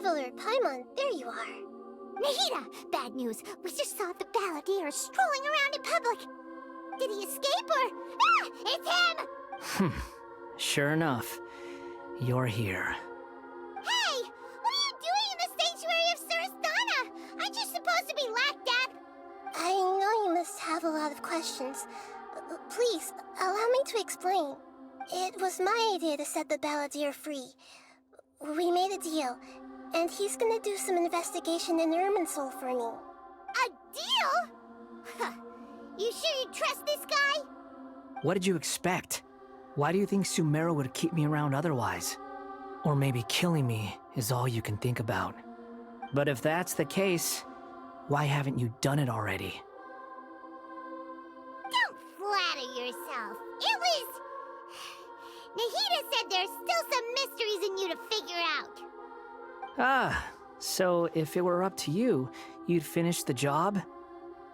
Traveler, Paimon, there you are. Nahida! Bad news. We just saw the Balladeer strolling around in public. Did he escape or... Ah! It's him! Sure enough. You're here. Hey! What are you doing in the sanctuary of Surasthana? Aren't you supposed to be lacked up? I know you must have a lot of questions. Please, allow me to explain. It was my idea to set the Balladeer free. We made a deal, and he's gonna do some investigation in Irminsul for me. A deal? Huh. You sure you trust this guy? What did you expect? Why do you think Sumeru would keep me around otherwise? Or maybe killing me is all you can think about. But if that's the case, why haven't you done it already? Don't flatter yourself. It was... Nahida said there's still some mysteries in you to figure out. Ah, so if it were up to you, you'd finish the job?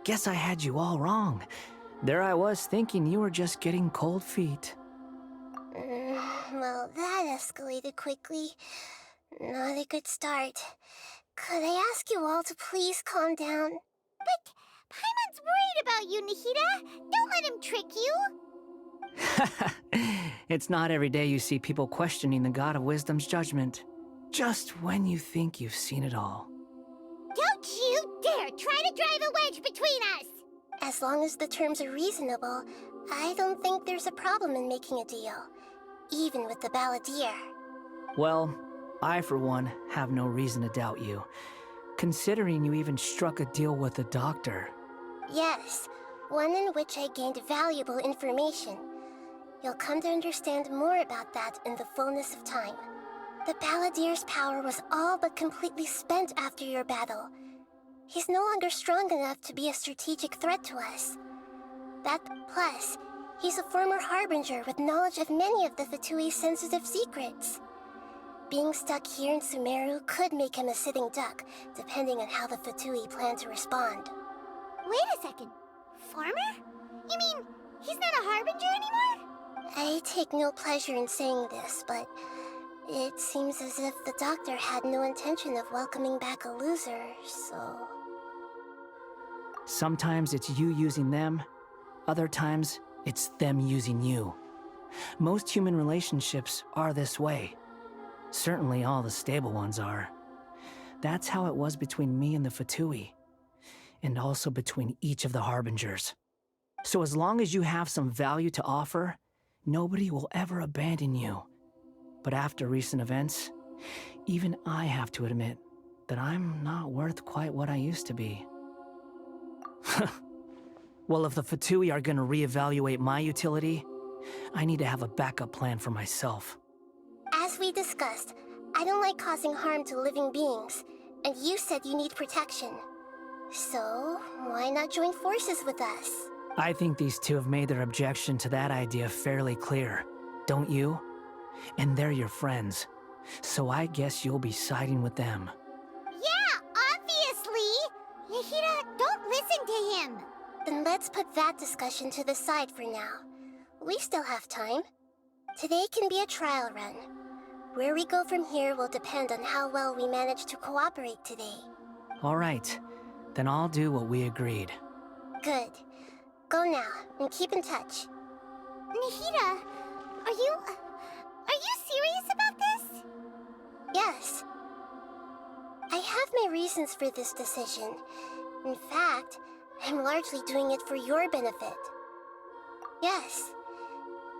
Guess I had you all wrong. There I was thinking you were just getting cold feet. Well, that escalated quickly. Not a good start. Could I ask you all to please calm down? But Paimon's worried about you, Nahida. Don't let him trick you. It's not every day you see people questioning the God of Wisdom's judgment. Just when you think you've seen it all. Don't you dare try to drive a wedge between us! As long as the terms are reasonable, I don't think there's a problem in making a deal. Even with the Balladeer. Well, I for one have no reason to doubt you, considering you even struck a deal with the doctor. Yes, one in which I gained valuable information. You'll come to understand more about that in the fullness of time. The Balladeer's power was all but completely spent after your battle. He's no longer strong enough to be a strategic threat to us. That plus, he's a former Harbinger with knowledge of many of the Fatui's sensitive secrets. Being stuck here in Sumeru could make him a sitting duck, depending on how the Fatui plan to respond. Wait a second. Farmer? You mean, he's not a Harbinger anymore? I take no pleasure in saying this, but it seems as if the doctor had no intention of welcoming back a loser, so... Sometimes it's you using them, other times it's them using you. Most human relationships are this way. Certainly all the stable ones are. That's how it was between me and the Fatui, and also between each of the Harbingers. So as long as you have some value to offer, nobody will ever abandon you. But after recent events, even I have to admit that I'm not worth quite what I used to be. Well, if the Fatui are gonna reevaluate my utility, I need to have a backup plan for myself. As we discussed, I don't like causing harm to living beings, and you said you need protection. So, why not join forces with us? I think these two have made their objection to that idea fairly clear, don't you? And they're your friends, so I guess you'll be siding with them. Yeah, obviously! Nahida, don't listen to him! Then let's put that discussion to the side for now. We still have time. Today can be a trial run. Where we go from here will depend on how well we manage to cooperate today. All right, then I'll do what we agreed. Good. Go now, and keep in touch. Nahida, are you serious about this? Yes. I have my reasons for this decision. In fact, I'm largely doing it for your benefit. Yes.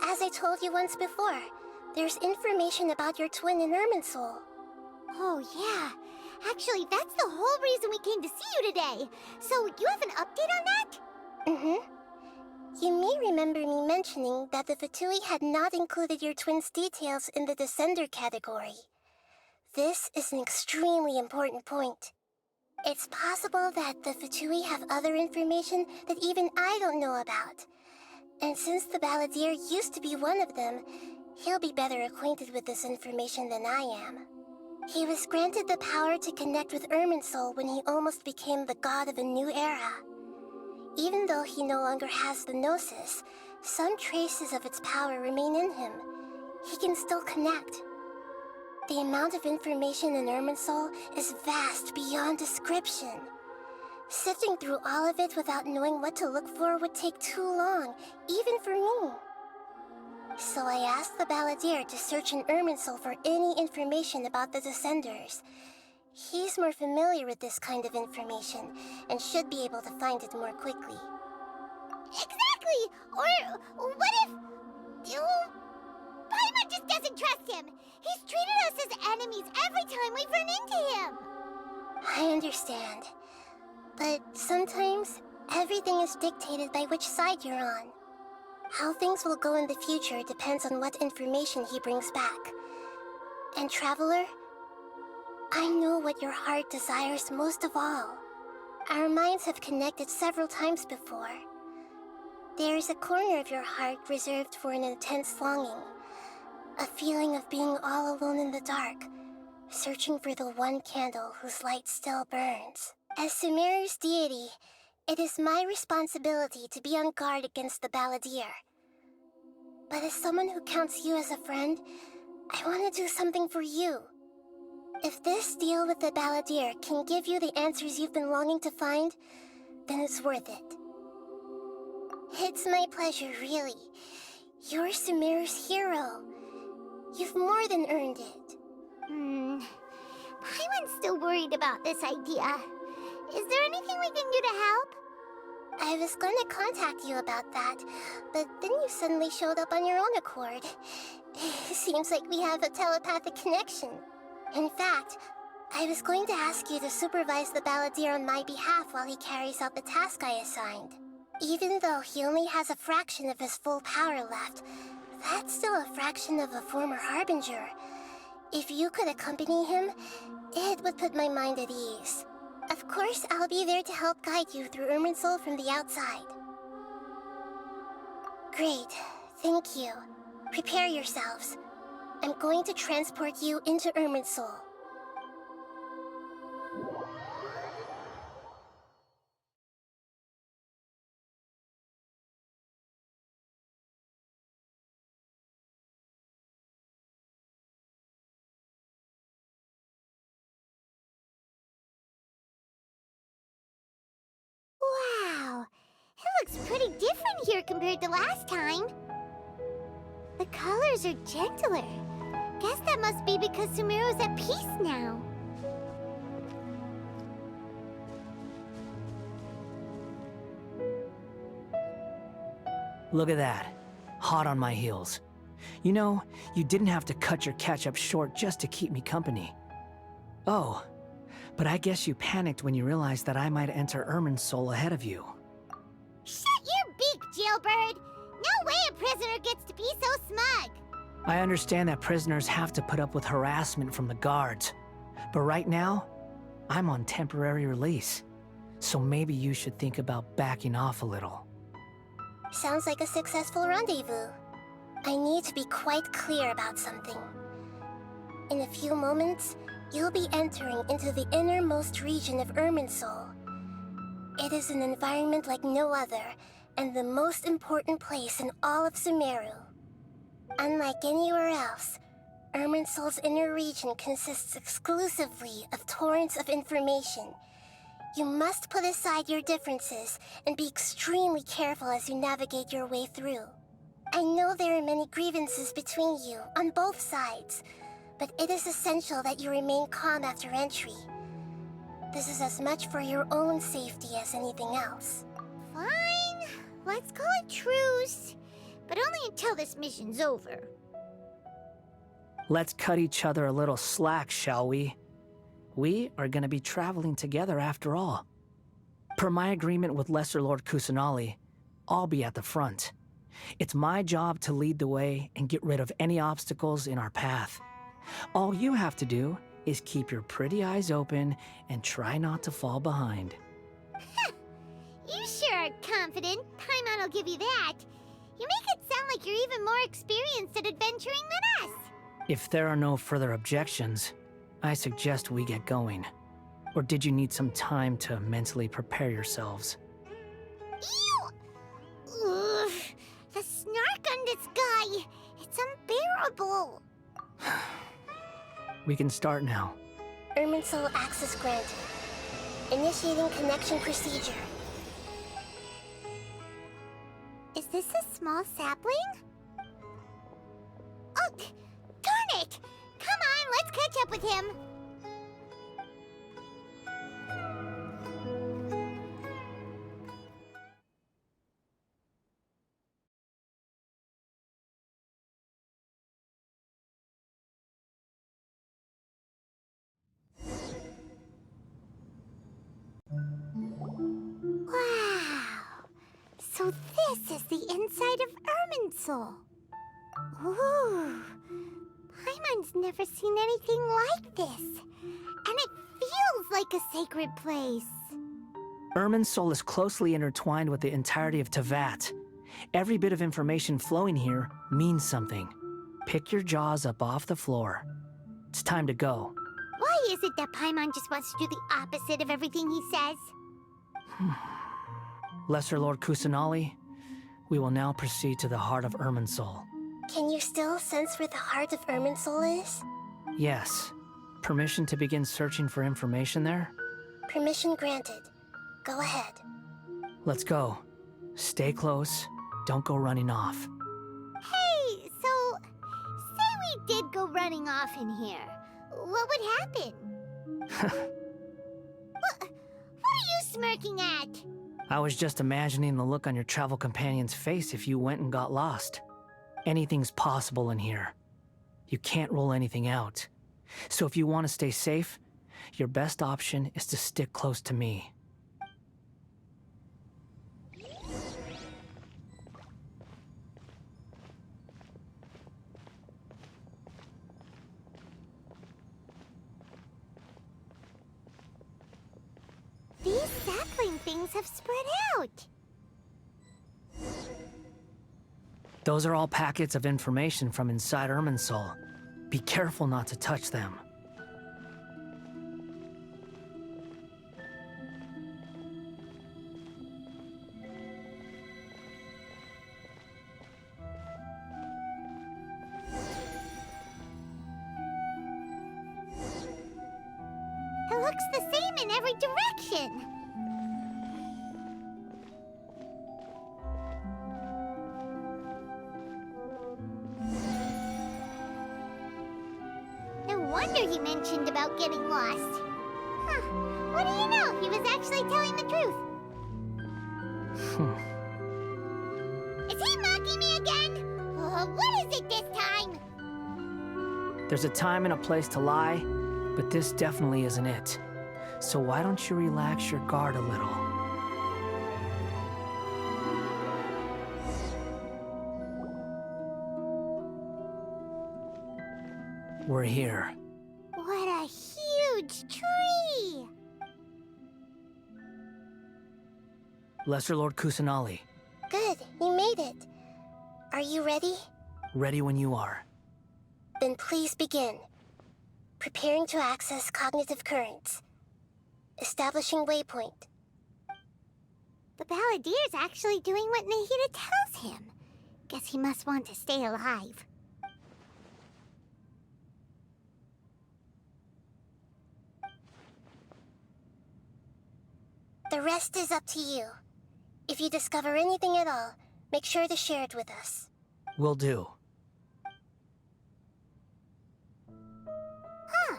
As I told you once before, there's information about your twin in Irminsul. Oh, yeah. Actually, that's the whole reason we came to see you today. So, you have an update on that? Mm-hmm. You may remember me mentioning that the Fatui had not included your twin's details in the Descender category. This is an extremely important point. It's possible that the Fatui have other information that even I don't know about. And since the Balladeer used to be one of them, he'll be better acquainted with this information than I am. He was granted the power to connect with Irminsul when he almost became the god of a new era. Even though he no longer has the Gnosis, some traces of its power remain in him. He can still connect. The amount of information in Irminsul is vast beyond description. Sifting through all of it without knowing what to look for would take too long, even for me. So I asked the Balladeer to search in Irminsul for any information about the Descenders. He's more familiar with this kind of information, and should be able to find it more quickly. Exactly! Or what if... Paimon just doesn't trust him! He's treated us as enemies every time we've run into him! I understand. But sometimes, everything is dictated by which side you're on. How things will go in the future depends on what information he brings back. And Traveler, I know what your heart desires most of all. Our minds have connected several times before. There is a corner of your heart reserved for an intense longing. A feeling of being all alone in the dark, searching for the one candle whose light still burns. As Sumeru's deity, it is my responsibility to be on guard against the Balladeer. But as someone who counts you as a friend, I want to do something for you. If this deal with the Balladeer can give you the answers you've been longing to find, then it's worth it. It's my pleasure, really. You're Sumeru's hero. You've more than earned it. Paimon's still worried about this idea. Is there anything we can do to help? I was going to contact you about that, but then you suddenly showed up on your own accord. Seems like we have a telepathic connection. In fact, I was going to ask you to supervise the Balladeer on my behalf while he carries out the task I assigned. Even though he only has a fraction of his full power left, that's still a fraction of a former Harbinger. If you could accompany him, it would put my mind at ease. Of course, I'll be there to help guide you through Irminsul from the outside. Great, thank you. Prepare yourselves. I'm going to transport you into Irminsul. Wow, it looks pretty different here compared to last time. The colors are gentler. Guess that must be because Sumeru's at peace now. Look at that. Hot on my heels. You know, you didn't have to cut your catch-up short just to keep me company. Oh, but I guess you panicked when you realized that I might enter Irminsul ahead of you. Shut your beak, jailbird! No way a prisoner gets to be so smug! I understand that prisoners have to put up with harassment from the guards, but right now, I'm on temporary release. So maybe you should think about backing off a little. Sounds like a successful rendezvous. I need to be quite clear about something. In a few moments, you'll be entering into the innermost region of Irminsul. It is an environment like no other, and the most important place in all of Sumeru. Unlike anywhere else, Irminsul's inner region consists exclusively of torrents of information. You must put aside your differences and be extremely careful as you navigate your way through. I know there are many grievances between you on both sides, but it is essential that you remain calm after entry. This is as much for your own safety as anything else. Fine, let's call it truce. But only until this mission's over. Let's cut each other a little slack, shall we? We are gonna be traveling together after all. Per my agreement with Lesser Lord Kusanali, I'll be at the front. It's my job to lead the way and get rid of any obstacles in our path. All you have to do is keep your pretty eyes open and try not to fall behind. You sure are confident. Paimon will give you that. You make it sound like you're even more experienced at adventuring than us. If there are no further objections, I suggest we get going. Or did you need some time to mentally prepare yourselves? Ew! Ugh, the snark on this guy. It's unbearable. We can start now. Irminsul access granted. Initiating connection procedure. Is this a small sapling? Oh, darn it! Come on, let's catch up with him. Wow! So this is the inside of Irminsul. Ooh! Paimon's never seen anything like this. And it feels like a sacred place. Irminsul is closely intertwined with the entirety of Teyvat. Every bit of information flowing here means something. Pick your jaws up off the floor. It's time to go. Why is it that Paimon just wants to do the opposite of everything he says? Lesser Lord Kusanali, we will now proceed to the heart of Irminsul. Can you still sense where the heart of Irminsul is? Yes. Permission to begin searching for information there? Permission granted. Go ahead. Let's go. Stay close. Don't go running off. Hey, so... say we did go running off in here. What would happen? What are you smirking at? I was just imagining the look on your travel companion's face if you went and got lost. Anything's possible in here. You can't rule anything out. So if you want to stay safe, your best option is to stick close to me. These sapling things have spread out. Those are all packets of information from inside Irminsul. Be careful not to touch them. It looks the same in every direction. No wonder he mentioned about getting lost. Huh. What do you know? He was actually telling the truth. Is he mocking me again? What is it this time? There's a time and a place to lie, but this definitely isn't it. So why don't you relax your guard a little? We're here. What a huge tree! Lesser Lord Kusanali, Good, you made it. Are you ready? ready when you are. Then please begin. Preparing to access cognitive currents. Establishing waypoint. The Balladier's actually doing what Nahida tells him. Guess he must want to stay alive. The rest is up to you. If you discover anything at all, make sure to share it with us. Will do. Huh.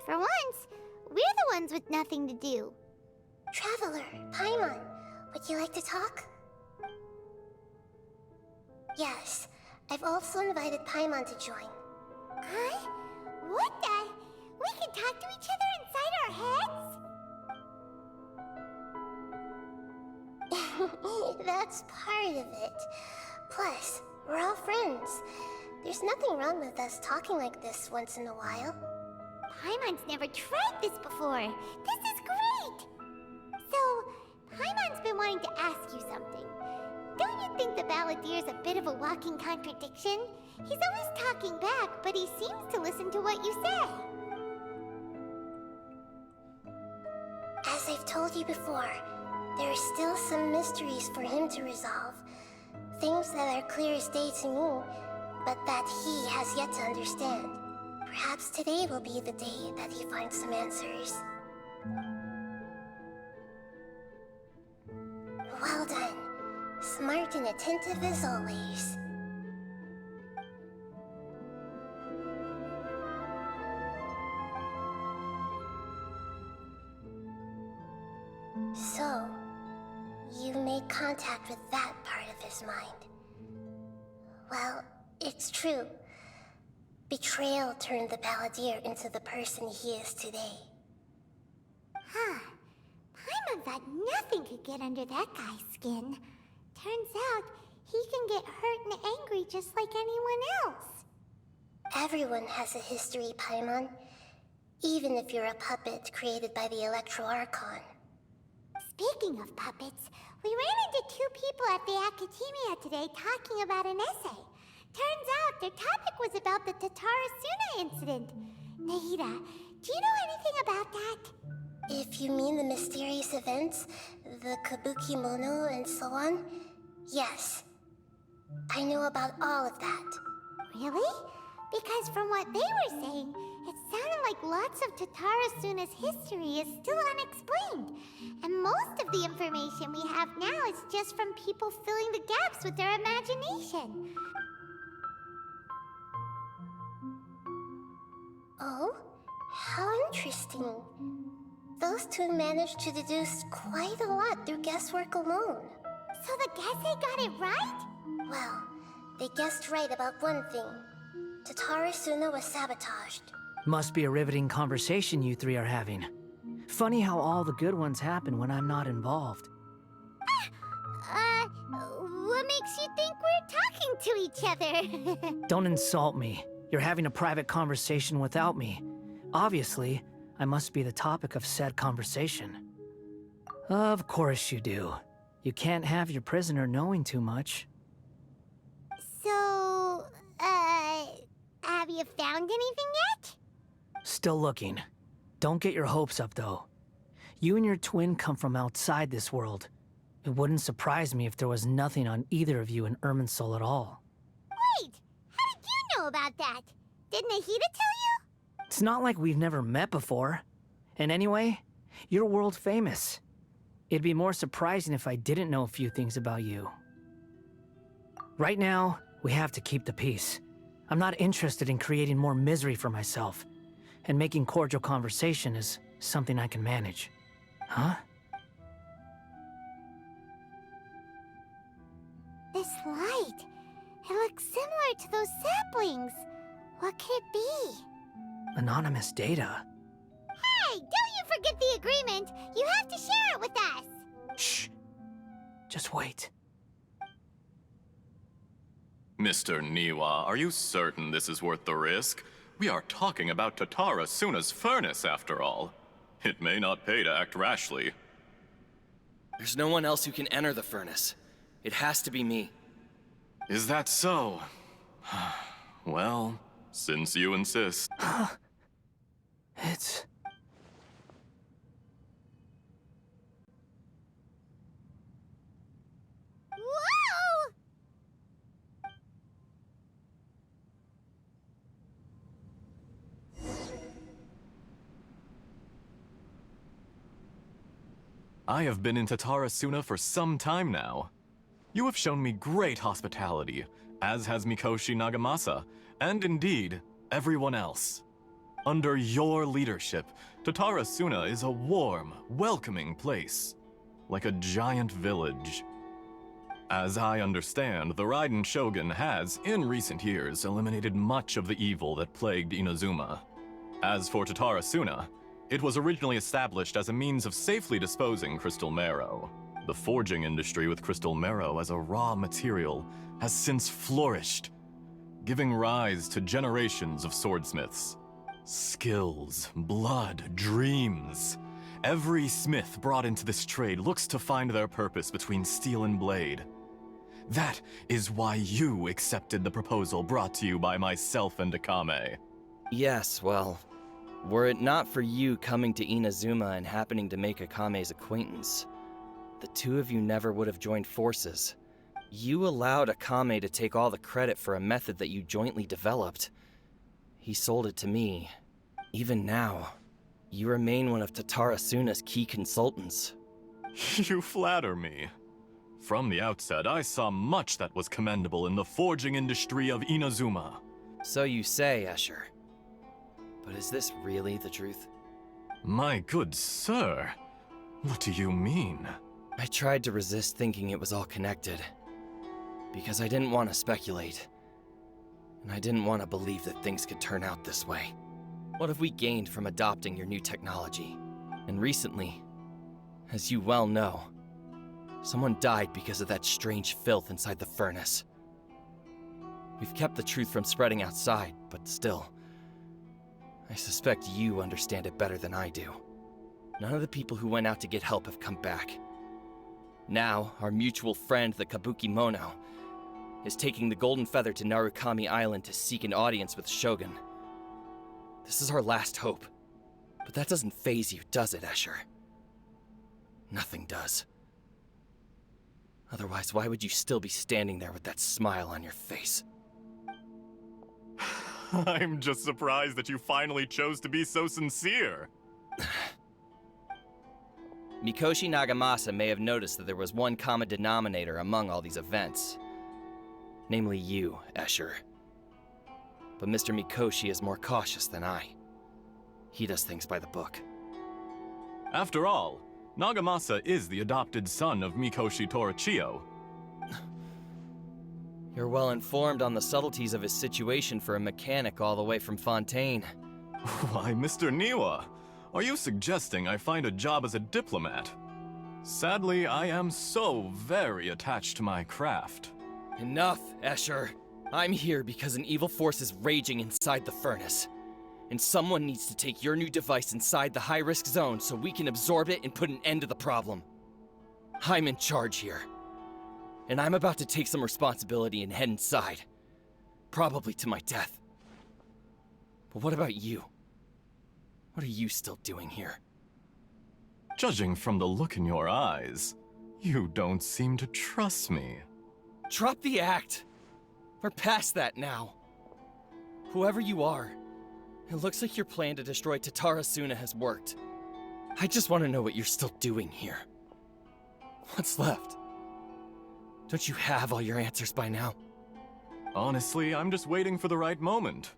For once, we're the ones with nothing to do. Traveler, Paimon, would you like to talk? Yes, I've also invited Paimon to join. Huh? What the? We can talk to each other inside our heads? That's part of it. Plus, we're all friends. There's nothing wrong with us talking like this once in a while. Paimon's never tried this before. This is great! So, Paimon's been wanting to ask you something. Don't you think the Balladier's a bit of a walking contradiction? He's always talking back, but he seems to listen to what you say. As I've told you before, there are still some mysteries for him to resolve. Things that are clear as day to me, but that he has yet to understand. Perhaps today will be the day that he finds some answers. Well done. Smart and attentive as always. So, you made contact with that part of his mind. Well, it's true. Betrayal turned the Balladeer into the person he is today. Huh. Paimon thought nothing could get under that guy's skin. Turns out, he can get hurt and angry just like anyone else. Everyone has a history, Paimon. Even if you're a puppet created by the Archon. Speaking of puppets, we ran into two people at the Academia today talking about an essay. Turns out their topic was about the Tatarasuna incident. Nahida, do you know anything about that? If you mean the mysterious events, the kabuki mono and so on, yes. I know about all of that. Really? Because from what they were saying, it sounded like lots of Tatarasuna's history is still unexplained. And most of the information we have now is just from people filling the gaps with their imagination. Oh? How interesting. Those two managed to deduce quite a lot through guesswork alone. So the Gesse got it right? Well, they guessed right about one thing. Tatarasuna was sabotaged. Must be a riveting conversation you three are having. Funny how all the good ones happen when I'm not involved. What makes you think we're talking to each other? Don't insult me. You're having a private conversation without me. Obviously, I must be the topic of said conversation. Of course you do. You can't have your prisoner knowing too much. So, have you found anything yet? Still looking. Don't get your hopes up, though. You and your twin come from outside this world. It wouldn't surprise me if there was nothing on either of you in Irminsul at all. Wait! How did you know about that? Did Nahida tell you? It's not like we've never met before. And anyway, you're world famous. It'd be more surprising if I didn't know a few things about you. Right now, we have to keep the peace. I'm not interested in creating more misery for myself. And making cordial conversation is something I can manage. Huh? This light. It looks similar to those saplings. What could it be? Anonymous data. Hey, don't you forget the agreement! You have to share it with us! Shh. Just wait. Mr. Niwa, are you certain this is worth the risk? We are talking about Tatarasuna's furnace, after all. It may not pay to act rashly. There's no one else who can enter the furnace. It has to be me. Is that so? Well, since you insist. It's... Whoa! I have been in Tatarasuna for some time now. You have shown me great hospitality, as has Mikoshi Nagamasa, and indeed, everyone else. Under your leadership, Tatarasuna is a warm, welcoming place, like a giant village. As I understand, the Raiden Shogun has, in recent years, eliminated much of the evil that plagued Inazuma. As for Tatarasuna, it was originally established as a means of safely disposing crystal marrow. The forging industry with crystal marrow as a raw material has since flourished, giving rise to generations of swordsmiths. Skills, blood, dreams. Every smith brought into this trade looks to find their purpose between steel and blade. That is why you accepted the proposal brought to you by myself and Akame. Yes, well, were it not for you coming to Inazuma and happening to make Akame's acquaintance, the two of you never would have joined forces. You allowed Akame to take all the credit for a method that you jointly developed. He sold it to me. Even now, you remain one of Tatara Suna's key consultants. You flatter me. From the outset, I saw much that was commendable in the forging industry of Inazuma. So you say, Escher. But is this really the truth? My good sir, what do you mean? I tried to resist thinking it was all connected. Because I didn't want to speculate. And I didn't want to believe that things could turn out this way. What have we gained from adopting your new technology? And recently, as you well know, someone died because of that strange filth inside the furnace. We've kept the truth from spreading outside, but still, I suspect you understand it better than I do. None of the people who went out to get help have come back. Now, our mutual friend, the Kabuki Mono, is taking the Golden Feather to Narukami Island to seek an audience with Shogun. This is our last hope. But that doesn't faze you, does it, Escher? Nothing does. Otherwise, why would you still be standing there with that smile on your face? I'm just surprised that you finally chose to be so sincere. Mikoshi Nagamasa may have noticed that there was one common denominator among all these events. Namely you, Escher. But Mr. Mikoshi is more cautious than I. He does things by the book. After all, Nagamasa is the adopted son of Mikoshi Torichio. You're well informed on the subtleties of his situation for a mechanic all the way from Fontaine. Why, Mr. Niwa, are you suggesting I find a job as a diplomat? Sadly, I am so very attached to my craft. Enough, Escher. I'm here because an evil force is raging inside the furnace. And someone needs to take your new device inside the high-risk zone so we can absorb it and put an end to the problem. I'm in charge here. And I'm about to take some responsibility and head inside. Probably to my death. But what about you? What are you still doing here? Judging from the look in your eyes, you don't seem to trust me. Drop the act! We're past that now. Whoever you are, it looks like your plan to destroy Tatara Suna has worked. I just want to know what you're still doing here. What's left? Don't you have all your answers by now? Honestly, I'm just waiting for the right moment.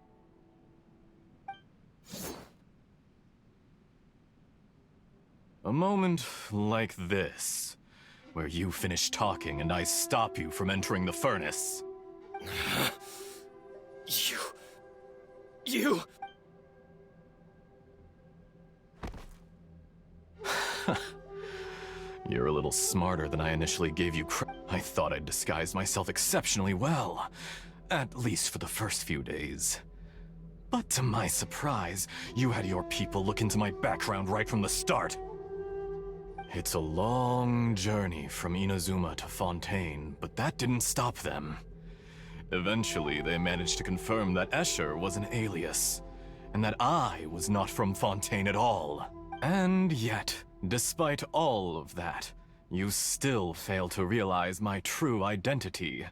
A moment like this, where you finish talking and I stop you from entering the furnace. You... You're a little smarter than I initially gave you I thought I'd disguised myself exceptionally well, at least for the first few days. But to my surprise, you had your people look into my background right from the start. It's a long journey from Inazuma to Fontaine, but that didn't stop them. Eventually, they managed to confirm that Escher was an alias, and that I was not from Fontaine at all. And yet, despite all of that, you still fail to realize my true identity,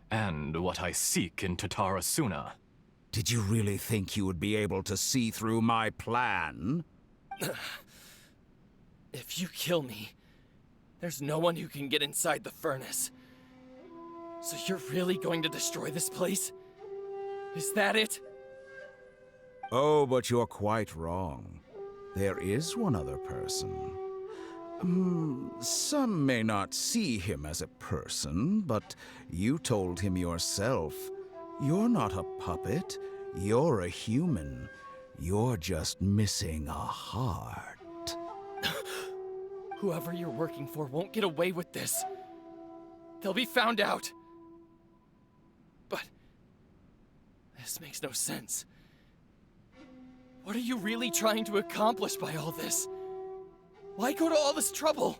and what I seek in Tatara Suna. Did you really think you would be able to see through my plan? If you kill me, there's no one who can get inside the furnace. So you're really going to destroy this place? Is that it? Oh, but you're quite wrong. There is one other person. Some may not see him as a person, but you told him yourself. You're not a puppet. You're a human. You're just missing a heart. Whoever you're working for won't get away with this. They'll be found out. But this makes no sense. What are you really trying to accomplish by all this? Why go to all this trouble?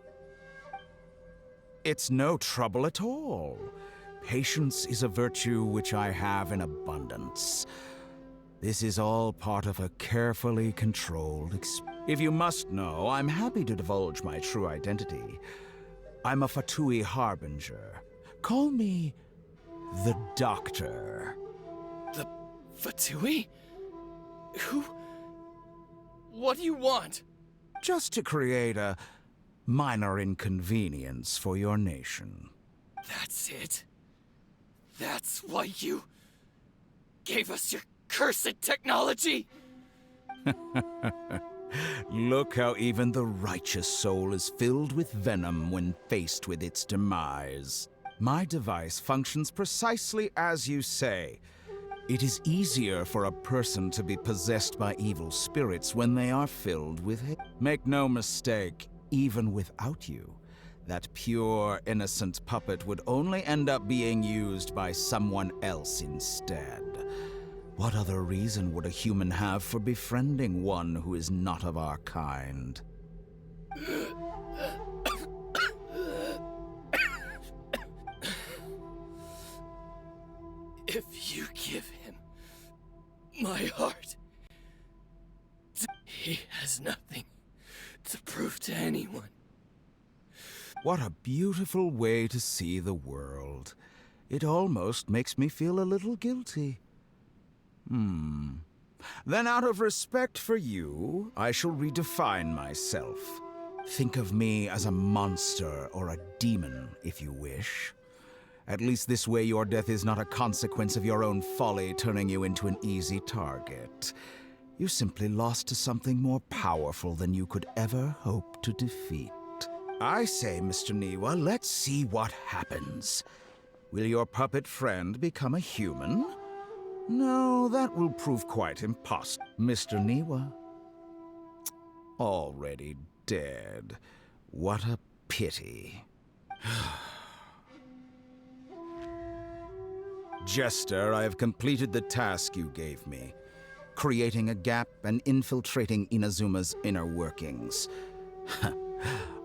It's no trouble at all. Patience is a virtue which I have in abundance. This is all part of a carefully controlled experience. If you must know, I'm happy to divulge my true identity. I'm a Fatui Harbinger. Call me the Doctor. The Fatui? Who? What do you want? Just to create a minor inconvenience for your nation. That's it? That's why you gave us your cursed technology? Look how even the righteous soul is filled with venom when faced with its demise. My device functions precisely as you say. It is easier for a person to be possessed by evil spirits when they are filled with hate. Make no mistake, even without you, that pure, innocent puppet would only end up being used by someone else instead. What other reason would a human have for befriending one who is not of our kind? If you give him my heart, he has nothing to prove to anyone. What a beautiful way to see the world. It almost makes me feel a little guilty. Then out of respect for you, I shall redefine myself. Think of me as a monster or a demon, if you wish. At least this way your death is not a consequence of your own folly turning you into an easy target. You simply lost to something more powerful than you could ever hope to defeat. I say, Mr. Niwa, let's see what happens. Will your puppet friend become a human? No, that will prove quite impossible. Mr. Niwa. Already dead. What a pity. Jester, I have completed the task you gave me. Creating a gap and infiltrating Inazuma's inner workings.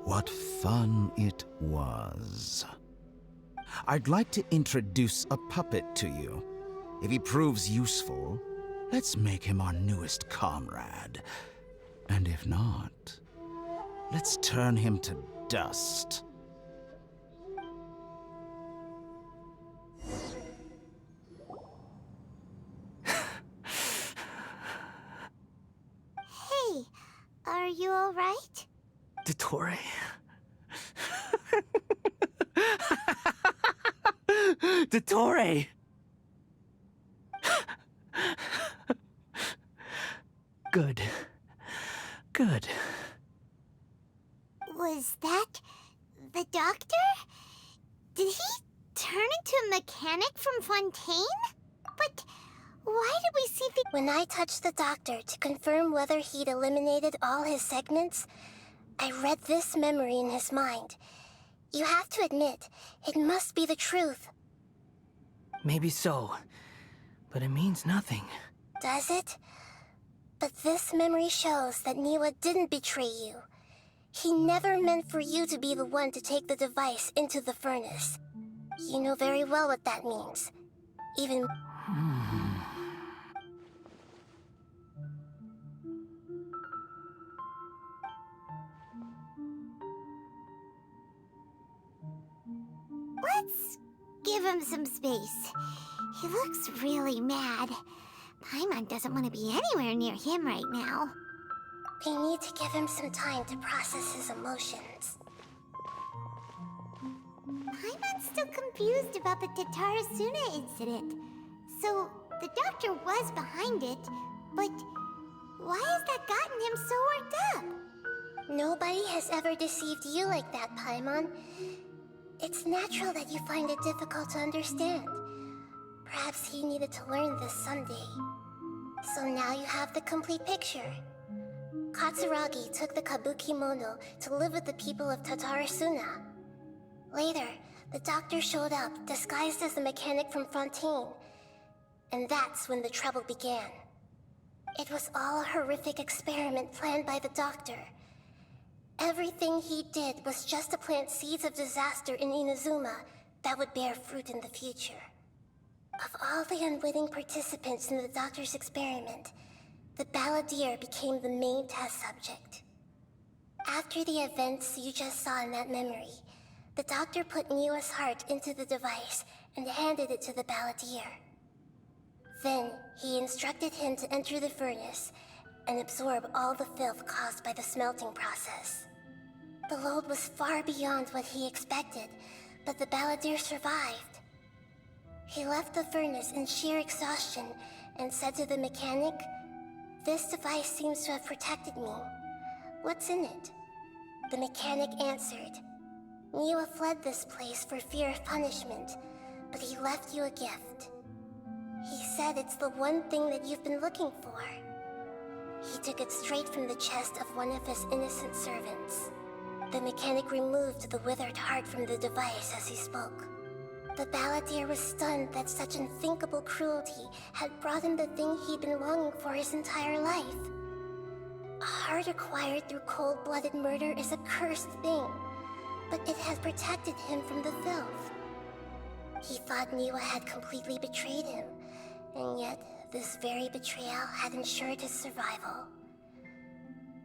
What fun it was. I'd like to introduce a puppet to you. If he proves useful, let's make him our newest comrade. And if not, let's turn him to dust. Hey, are you alright? Tirai. Tirai! Good. Good. Was that the doctor? Did he turn into a mechanic from Fontaine? But why did we see the... When I touched the doctor to confirm whether he'd eliminated all his segments, I read this memory in his mind. You have to admit, it must be the truth. Maybe so, but it means nothing. Does it? But this memory shows that Niwa didn't betray you. He never meant for you to be the one to take the device into the furnace. You know very well what that means. Even... Let's give him some space. He looks really mad. Paimon doesn't want to be anywhere near him right now. We need to give him some time to process his emotions. Paimon's still confused about the Tatarasuna incident. So, the doctor was behind it, but why has that gotten him so worked up? Nobody has ever deceived you like that, Paimon. It's natural that you find it difficult to understand. Perhaps he needed to learn this someday. So now you have the complete picture. Katsuragi took the Kabukimono to live with the people of Tatarasuna. Later, the doctor showed up, disguised as a mechanic from Fontaine. And that's when the trouble began. It was all a horrific experiment planned by the doctor. Everything he did was just to plant seeds of disaster in Inazuma that would bear fruit in the future. Of all the unwitting participants in the doctor's experiment, the balladeer became the main test subject. After the events you just saw in that memory, the doctor put Niwa's heart into the device and handed it to the balladeer. Then he instructed him to enter the furnace and absorb all the filth caused by the smelting process. The load was far beyond what he expected, but the balladeer survived. He left the furnace in sheer exhaustion and said to the mechanic, "This device seems to have protected me. What's in it?" The mechanic answered, "Niwa fled this place for fear of punishment, but he left you a gift. He said it's the one thing that you've been looking for." He took it straight from the chest of one of his innocent servants. The mechanic removed the withered heart from the device as he spoke. The balladeer was stunned that such unthinkable cruelty had brought him the thing he'd been longing for his entire life. A heart acquired through cold-blooded murder is a cursed thing, but it has protected him from the filth. He thought Niwa had completely betrayed him, and yet this very betrayal had ensured his survival.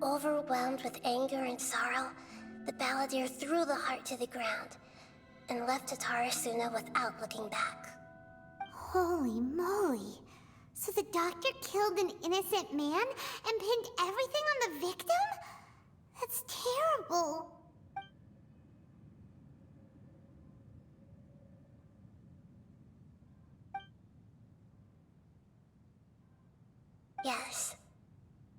Overwhelmed with anger and sorrow, the balladeer threw the heart to the ground and left Tatarasuna without looking back. Holy moly. So the doctor killed an innocent man and pinned everything on the victim? That's terrible. Yes.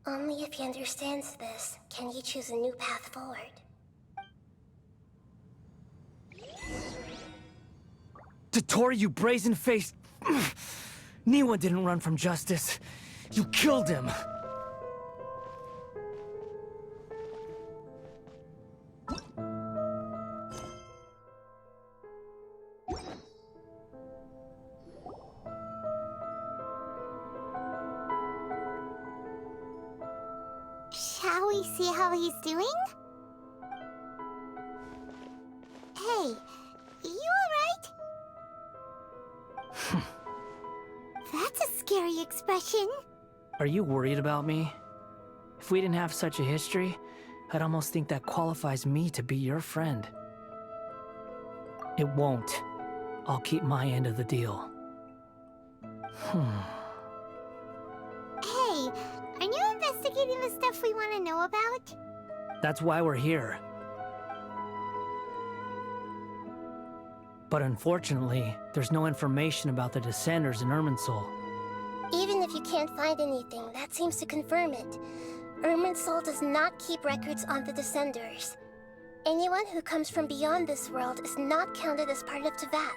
Only if he understands this can he choose a new path forward. Tottori, you brazen-faced... Niwa didn't run from justice. You killed him. Shall we see how he's doing? Hey, you alright? That's a scary expression. Are you worried about me? If we didn't have such a history, I'd almost think that qualifies me to be your friend. It won't. I'll keep my end of the deal. Hey, are you investigating the stuff we want to know about? That's why we're here. But unfortunately, there's no information about the Descenders in Irminsul. Even if you can't find anything, that seems to confirm it. Irminsul does not keep records on the Descenders. Anyone who comes from beyond this world is not counted as part of Tevat.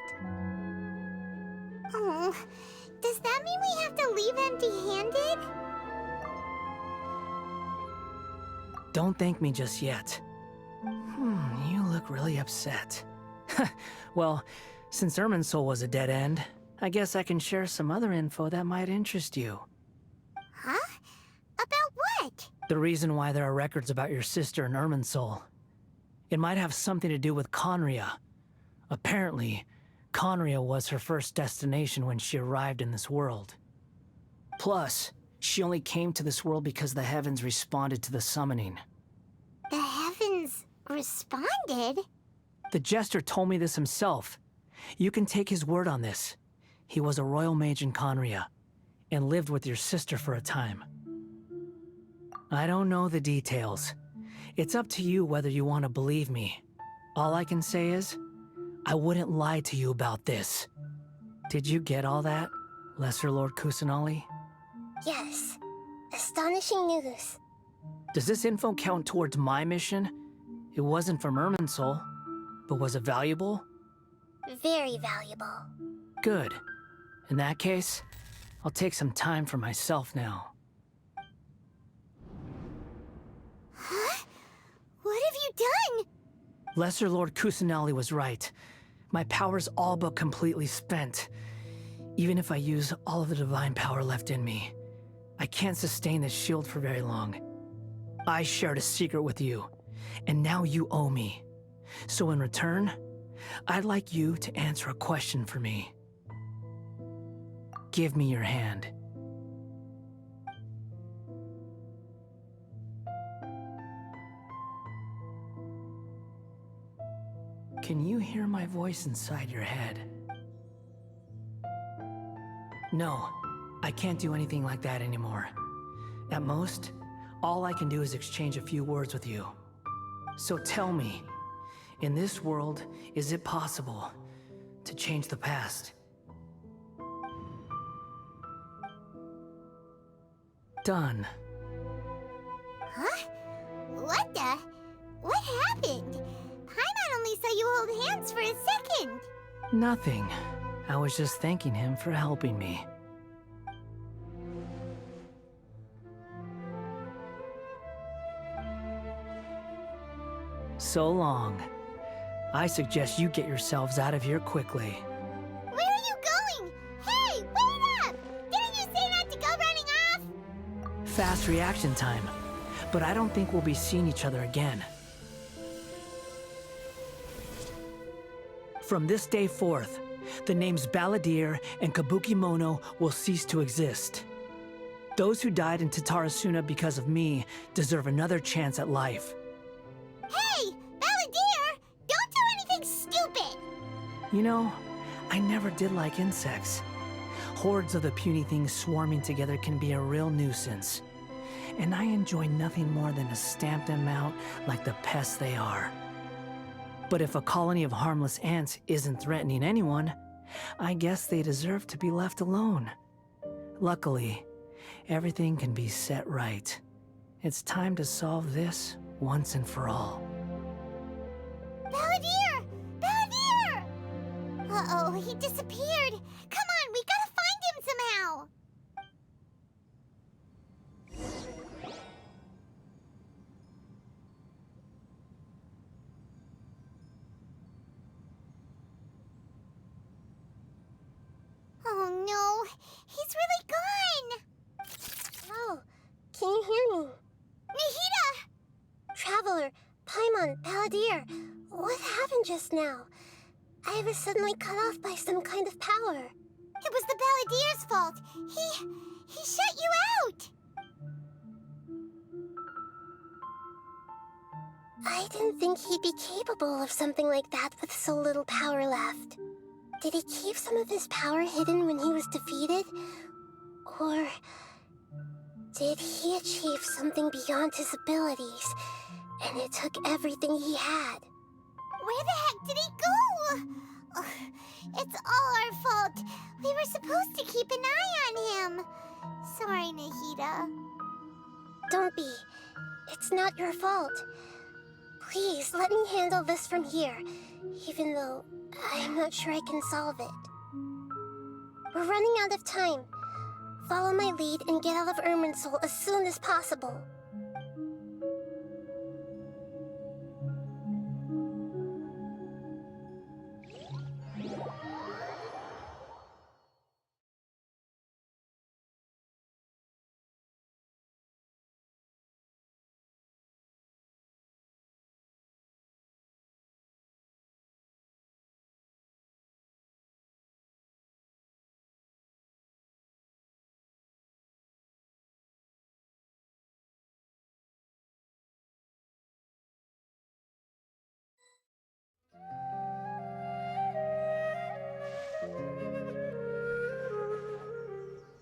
Oh, does that mean we have to leave empty-handed? Don't thank me just yet. You look really upset. Well, since Irminsul was a dead end, I guess I can share some other info that might interest you. Huh? About what? The reason why there are records about your sister in Irminsul. It might have something to do with Conria. Apparently, Conria was her first destination when she arrived in this world. Plus, she only came to this world because the heavens responded to the summoning. The heavens responded? The Jester told me this himself. You can take his word on this. He was a royal mage in Conria, and lived with your sister for a time. I don't know the details. It's up to you whether you want to believe me. All I can say is, I wouldn't lie to you about this. Did you get all that, Lesser Lord Kusanali? Yes. Astonishing news. Does this info count towards my mission? It wasn't from Irminsul, but was it valuable? Very valuable. Good. In that case, I'll take some time for myself now. Huh? What have you done? Lesser Lord Kusanali was right. My power's all but completely spent. Even if I use all of the divine power left in me, I can't sustain this shield for very long. I shared a secret with you, and now you owe me. So in return, I'd like you to answer a question for me. Give me your hand. Can you hear my voice inside your head? No, I can't do anything like that anymore. At most, all I can do is exchange a few words with you. So tell me, in this world, is it possible to change the past? Done. Huh? What the? What happened? Paimon only saw you hold hands for a second. Nothing. I was just thanking him for helping me. So long. I suggest you get yourselves out of here quickly. Where are you going? Hey, wait up! Didn't you say not to go running off? Fast reaction time. But I don't think we'll be seeing each other again. From this day forth, the names Balladeer and Kabukimono will cease to exist. Those who died in Tatarasuna because of me deserve another chance at life. Hey, Balladeer! Don't do anything stupid! You know, I never did like insects. Hordes of the puny things swarming together can be a real nuisance. And I enjoy nothing more than to stamp them out like the pests they are. But if a colony of harmless ants isn't threatening anyone, I guess they deserve to be left alone. Luckily, everything can be set right. It's time to solve this once and for all. Balladeer! Balladeer! Uh-oh, he disappeared. Come on, we gotta find him somehow. Oh no, he's really gone! Oh, can you hear me? Nahida! Traveler, Paimon, Balladeer, what happened just now? I was suddenly cut off by some kind of power. It was the Balladeer's fault. He shut you out! I didn't think he'd be capable of something like that with so little power left. Did he keep some of his power hidden when he was defeated? Or did he achieve something beyond his abilities, and it took everything he had? Where the heck did he go? Ugh, it's all our fault. We were supposed to keep an eye on him. Sorry, Nahida. Don't be. It's not your fault. Please, let me handle this from here, even though I'm not sure I can solve it. We're running out of time. Follow my lead and get out of Irminsul as soon as possible.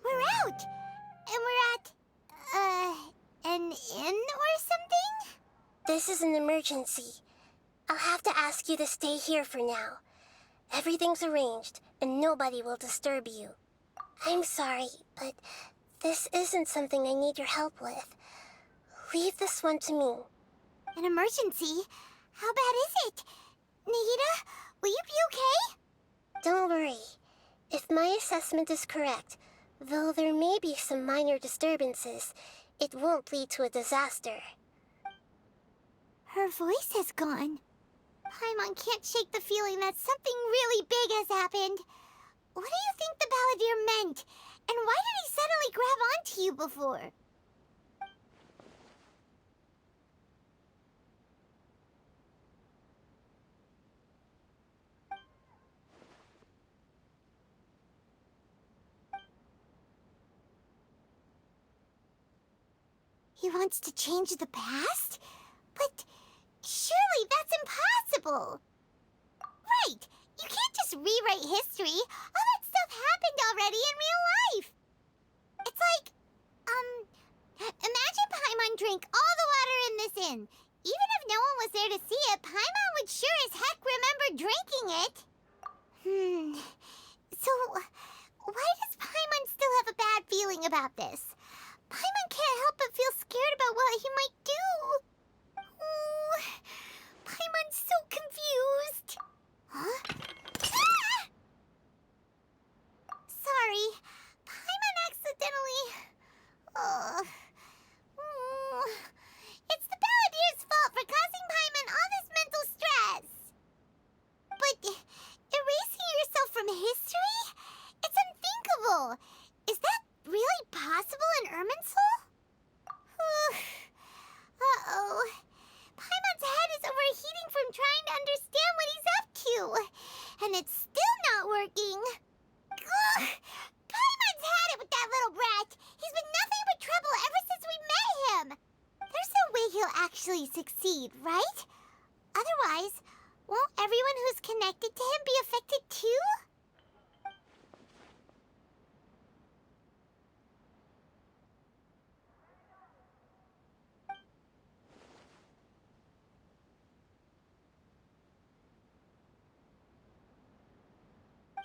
We're out! And we're at, an inn or something? This is an emergency. I'll have to ask you to stay here for now. Everything's arranged, and nobody will disturb you. I'm sorry, but this isn't something I need your help with. Leave this one to me. An emergency? How bad is it? Nahida, will you be okay? Don't worry. If my assessment is correct, though there may be some minor disturbances, it won't lead to a disaster. Her voice has gone. Paimon can't shake the feeling that something really big has happened. What do you think the Balladeer meant? And why did he suddenly grab onto you before? He wants to change the past? But surely that's impossible! Right! You can't just rewrite history! All that stuff happened already in real life! Paimon drank all the water in this inn. Even if no one was there to see it, Paimon would sure as heck remember drinking it. So, why does Paimon still have a bad feeling about this? Paimon can't help but feel scared about what he might do. Oh, Paimon's so confused. Huh? Ah! Sorry, Paimon accidentally... It's the Balladeer's fault for causing Paimon all this mental stress. But erasing yourself from history? It's unthinkable. Is that really possible in Irminsul? Uh-oh. Paimon's head is overheating from trying to understand what he's up to. And it's still not working. Ugh. Paimon's had it with that little brat. He's been nothing but trouble ever since we met him. There's no way he'll actually succeed, right? Otherwise, won't everyone who's connected to him be affected too?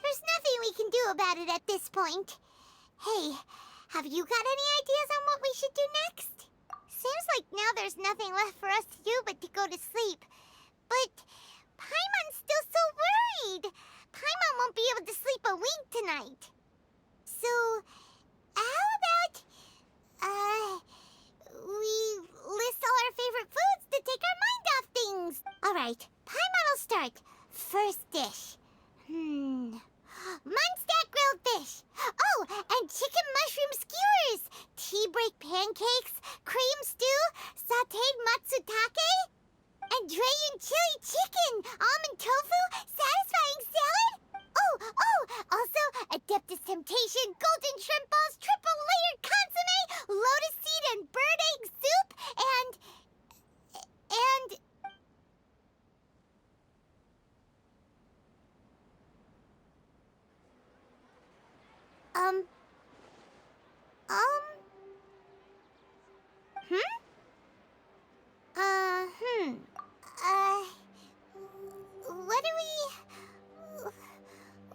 There's nothing we can do about it at this point. Hey, have you got any ideas on what we should do next? Seems like now there's nothing left for us to do but to go to sleep. But Paimon's still so worried. Paimon won't be able to sleep a wink tonight. So, how about, we list all our favorite foods to take our mind off things? Alright, Paimon will start. First dish. Munstack grilled fish. Oh, and chicken mushroom skewers. Tea break pancakes, cream stew, sauteed matsutake, and Dragon chili chicken, almond tofu, satisfying salad. Oh, also Adeptus Temptation, golden shrimp balls, triple layered consomme, lotus seed and bird egg soup, and...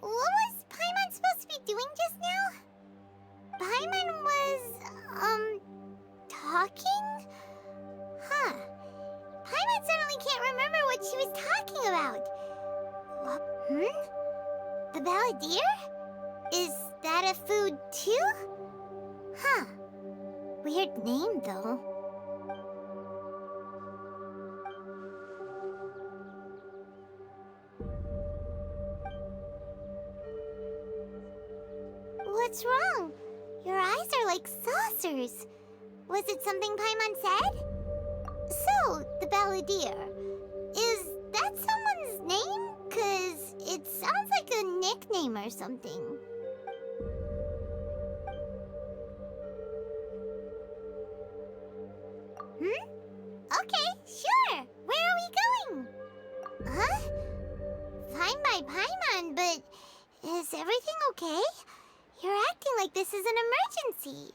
What was Paimon supposed to be doing just now? Paimon was, talking? Huh. Paimon suddenly can't remember what she was talking about. The Balladeer? Is that a food too? Huh. Weird name, though. What's wrong? Your eyes are like saucers. Was it something Paimon said? So, the Balladeer. Is that someone's name? 'Cause it sounds like a nickname or something. Okay, sure. Where are we going? Huh? Fine by Paimon, but is everything okay? You're acting like this is an emergency.